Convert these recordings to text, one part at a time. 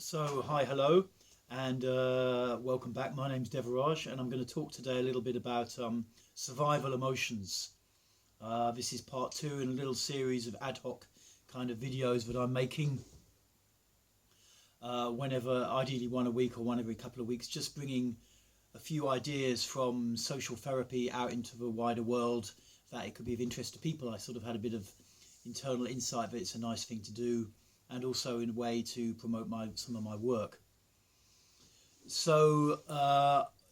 So, hi, hello, and welcome back. My name's Devaraj, and I'm going to talk today a little bit about survival emotions. This is part two in a little series of ad hoc kind of videos that I'm making whenever, ideally one a week or one every couple of weeks, just bringing a few ideas from social therapy out into the wider world that it could be of interest to people. I sort of had a bit of internal insight that it's a nice thing to do, and also in a way to promote some of my work. So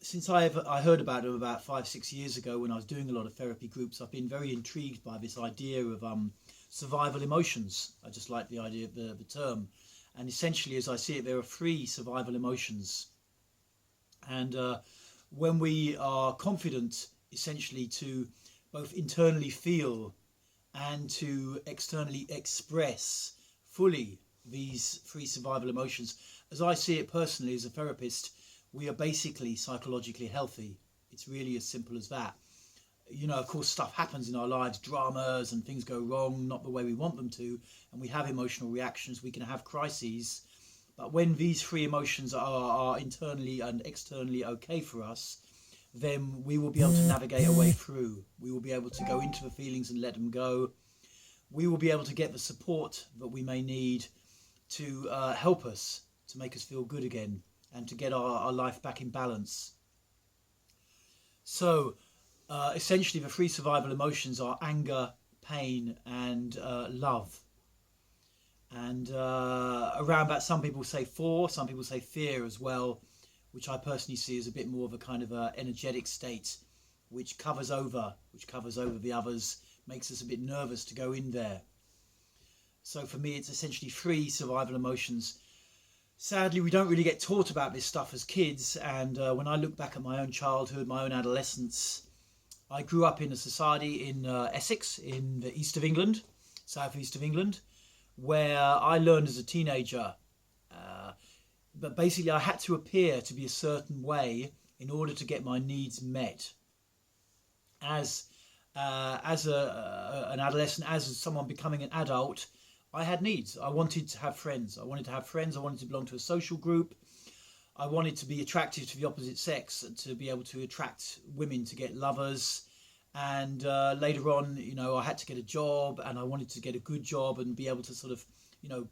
since I heard about them about 5 6 years ago when I was doing a lot of therapy groups, I've been very intrigued by this idea of survival emotions. I just like the idea of the term, and essentially, as I see it, there are three survival emotions, and when we are confident, essentially, to both internally feel and to externally express fully these three survival emotions. As I see it personally as a therapist, we are basically psychologically healthy. It's really as simple as that. You know, of course, stuff happens in our lives, dramas, and things go wrong, not the way we want them to, and we have emotional reactions, we can have crises. But when these three emotions are internally and externally okay for us, then we will be able to navigate our way through. We will be able to go into the feelings and let them go. We will be able to get the support that we may need to help us, to make us feel good again, and to get our life back in balance. So, essentially, the three survival emotions are anger, pain, and love. And around that, some people say four, some people say fear as well, which I personally see as a bit more of a kind of a energetic state, which covers over the others, makes us a bit nervous to go in there. So for me, it's essentially three survival emotions. Sadly, we don't really get taught about this stuff as kids, and when I look back at my own childhood, my own adolescence, I grew up in a society in Essex, in the east of England, southeast of England, where I learned as a teenager. Uh, but basically, I had to appear to be a certain way in order to get my needs met. As an adolescent, as someone becoming an adult, I had needs. I wanted to have friends. I wanted to have friends. I wanted to belong to a social group. I wanted to be attractive to the opposite sex, to be able to attract women, to get lovers. And later on, I had to get a job, and I wanted to get a good job and be able to sort of, you know,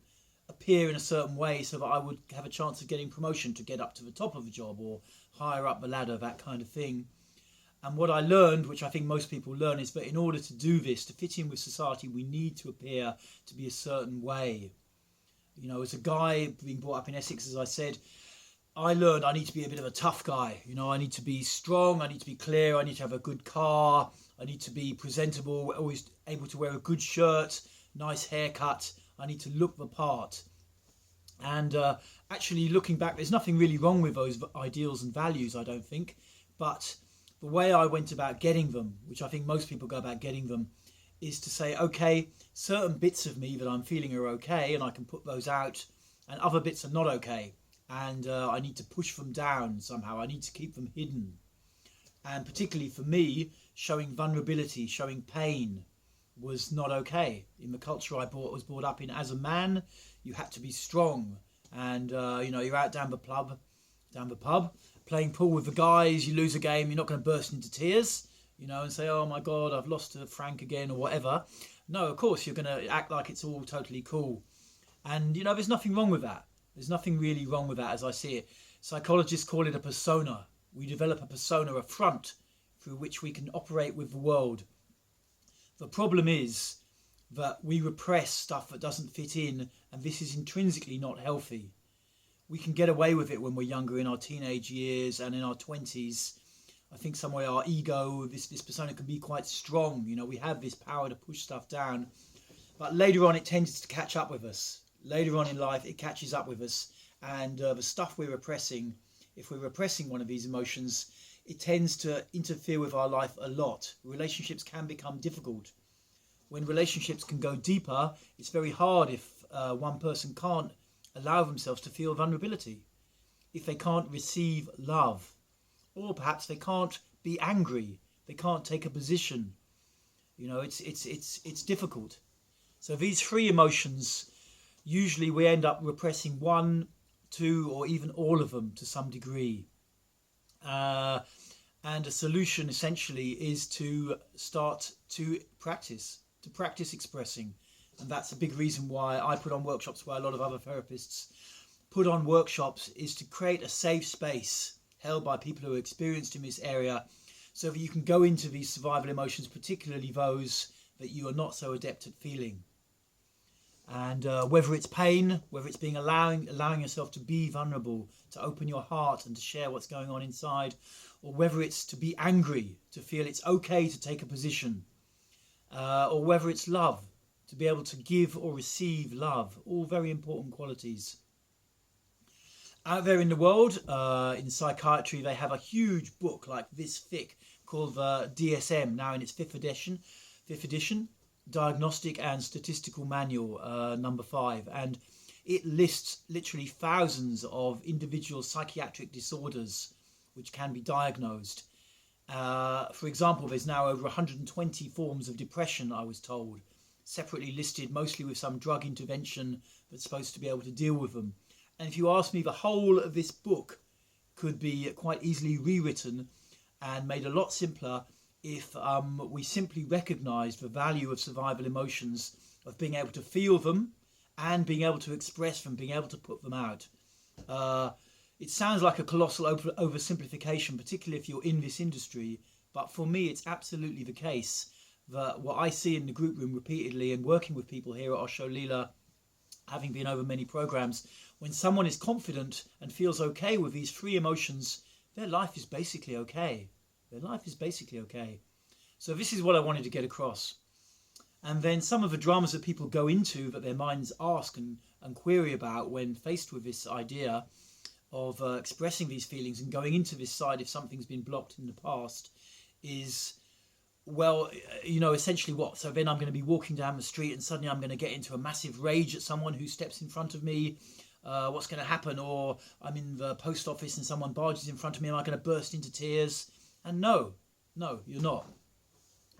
appear in a certain way so that I would have a chance of getting promotion to get up to the top of the job or higher up the ladder, that kind of thing. And what I learned, which I think most people learn, is that in order to do this, to fit in with society, we need to appear to be a certain way. As a guy being brought up in Essex, as I said, I learned I need to be a bit of a tough guy. I need to be strong, I need to be clear, I need to have a good car, I need to be presentable, always able to wear a good shirt, nice haircut, I need to look the part. And actually, looking back, there's nothing really wrong with those ideals and values, I don't think. But the way I went about getting them, which I think most people go about getting them, is to say, okay, certain bits of me that I'm feeling are okay, and I can put those out, and other bits are not okay. And I need to push them down somehow. I need to keep them hidden. And particularly for me, showing vulnerability, showing pain was not okay. In the culture I was brought up in as a man, you had to be strong. And, you're out down the pub, playing pool with the guys, you lose a game, you're not going to burst into tears, and say, oh my God, I've lost to Frank again or whatever. No, of course, you're going to act like it's all totally cool. And, there's nothing wrong with that. There's nothing really wrong with that as I see it. Psychologists call it a persona. We develop a persona, a front through which we can operate with the world. The problem is that we repress stuff that doesn't fit in, and this is intrinsically not healthy. We can get away with it when we're younger, in our teenage years and in our 20s. I think somewhere our ego, this persona can be quite strong. We have this power to push stuff down. But later on, it tends to catch up with us. Later on in life, it catches up with us. And the stuff we're repressing, if we're repressing one of these emotions, it tends to interfere with our life a lot. Relationships can become difficult. When relationships can go deeper, it's very hard if one person can't allow themselves to feel vulnerability, if they can't receive love, or perhaps they can't be angry, they can't take a position. It's difficult. So these three emotions, usually we end up repressing one two, or even all of them to some degree. And a solution essentially is to start to practice expressing. And that's a big reason why I put on workshops, why a lot of other therapists put on workshops, is to create a safe space held by people who are experienced in this area, so that you can go into these survival emotions, particularly those that you are not so adept at feeling. And whether it's pain, whether it's allowing yourself to be vulnerable, to open your heart and to share what's going on inside, or whether it's to be angry, to feel it's okay to take a position, or whether it's love, to be able to give or receive love, all very important qualities. Out there in the world, in psychiatry, they have a huge book like this thick called the DSM, now in its fifth edition, Diagnostic and Statistical Manual, number 5, and it lists literally thousands of individual psychiatric disorders which can be diagnosed. For example, there's now over 120 forms of depression, I was told, separately listed, mostly with some drug intervention that's supposed to be able to deal with them. And if you ask me, the whole of this book could be quite easily rewritten and made a lot simpler if we simply recognised the value of survival emotions, of being able to feel them and being able to express them, being able to put them out. It sounds like a colossal oversimplification, particularly if you're in this industry, but for me it's absolutely the case that what I see in the group room repeatedly and working with people here at Osho Lila, having been over many programs, when someone is confident and feels okay with these 3 emotions, their life is basically okay. Their life is basically okay. So this is what I wanted to get across. And then some of the dramas that people go into, that their minds ask and query about when faced with this idea of expressing these feelings and going into this side if something's been blocked in the past, is, well, essentially what? So then I'm going to be walking down the street and suddenly I'm going to get into a massive rage at someone who steps in front of me. What's going to happen? Or I'm in the post office and someone barges in front of me. Am I going to burst into tears? And no, you're not.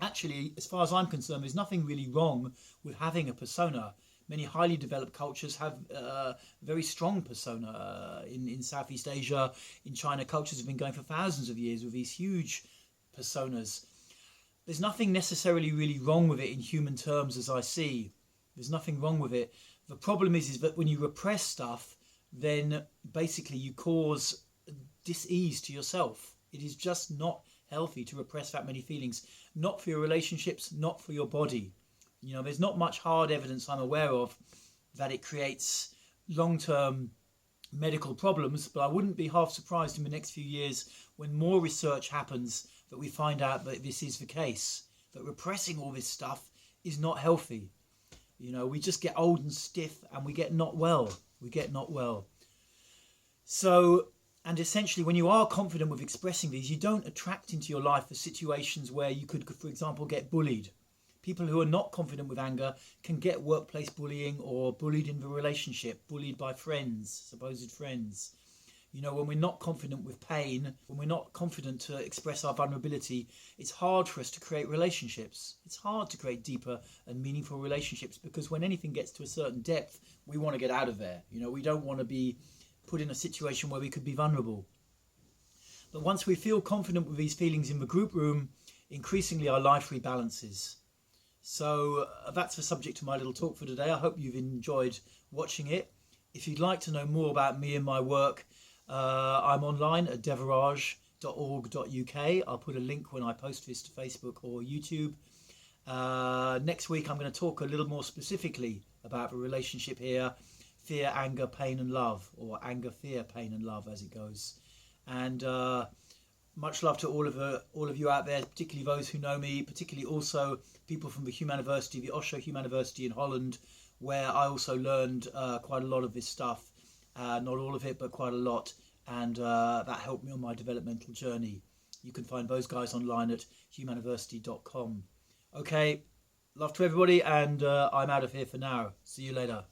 Actually, as far as I'm concerned, there's nothing really wrong with having a persona. Many highly developed cultures have a very strong persona. In Southeast Asia, in China, cultures have been going for thousands of years with these huge personas. There's nothing necessarily really wrong with it in human terms, as I see. There's nothing wrong with it. The problem is that when you repress stuff, then basically you cause dis-ease to yourself. It is just not healthy to repress that many feelings. Not for your relationships, not for your body. There's not much hard evidence I'm aware of that it creates long-term medical problems, but I wouldn't be half surprised in the next few years when more research happens that we find out that this is the case, that repressing all this stuff is not healthy. We just get old and stiff and we get not well. So, and essentially when you are confident with expressing these, you don't attract into your life the situations where you could, for example, get bullied. People who are not confident with anger can get workplace bullying or bullied in the relationship, bullied by friends, supposed friends. When we're not confident with pain, when we're not confident to express our vulnerability, it's hard for us to create relationships. It's hard to create deeper and meaningful relationships because when anything gets to a certain depth, we want to get out of there. We don't want to be put in a situation where we could be vulnerable. But once we feel confident with these feelings in the group room, increasingly our life rebalances. So that's the subject of my little talk for today. I hope you've enjoyed watching it. If you'd like to know more about me and my work, I'm online at devaraj.org.uk. I'll put a link when I post this to Facebook or YouTube. Next week I'm going to talk a little more specifically about the relationship here, fear, anger, pain and love, or anger, fear, pain and love as it goes. And much love to all of you out there, particularly those who know me, particularly also people from the Humaniversity, the Osho Humaniversity in Holland, where I also learned quite a lot of this stuff. Not all of it, but quite a lot. And that helped me on my developmental journey. You can find those guys online at humaniversity.com. Okay, love to everybody, and I'm out of here for now. See you later.